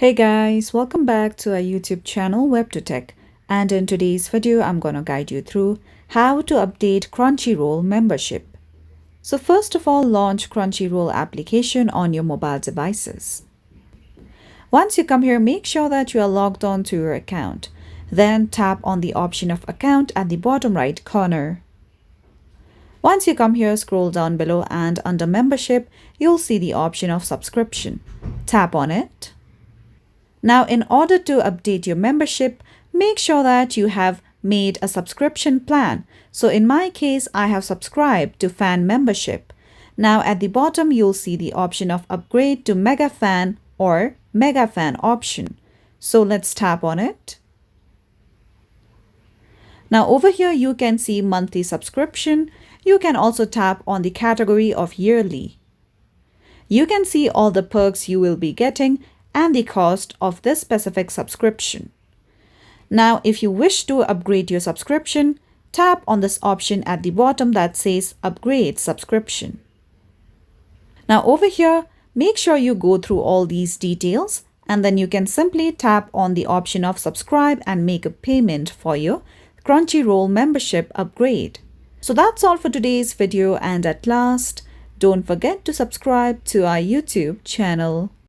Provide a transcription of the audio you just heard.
Hey guys, welcome back to our YouTube channel WebToTech, and in today's video I'm going to guide you through how to update Crunchyroll membership. So first of all, launch Crunchyroll application on your mobile devices. Once you come here, make sure that you are logged on to your account. Then tap on the option of account at the bottom right corner. Once you come here, scroll down below and under membership, you'll see the option of subscription. Tap on it. Now, in order to update your membership, make sure that you have made a subscription plan. So in my case, I have subscribed to fan membership. Now at the bottom, you'll see the option of upgrade to mega fan or mega fan option. So let's tap on it. Now over here, you can see monthly subscription. You can also tap on the category of yearly. You can see all the perks you will be getting and the cost of this specific subscription. Now, if you wish to upgrade your subscription, tap on this option at the bottom that says Upgrade Subscription. Now over here, make sure you go through all these details and then you can simply tap on the option of Subscribe and make a payment for your Crunchyroll membership upgrade. So that's all for today's video, and at last, don't forget to subscribe to our YouTube channel.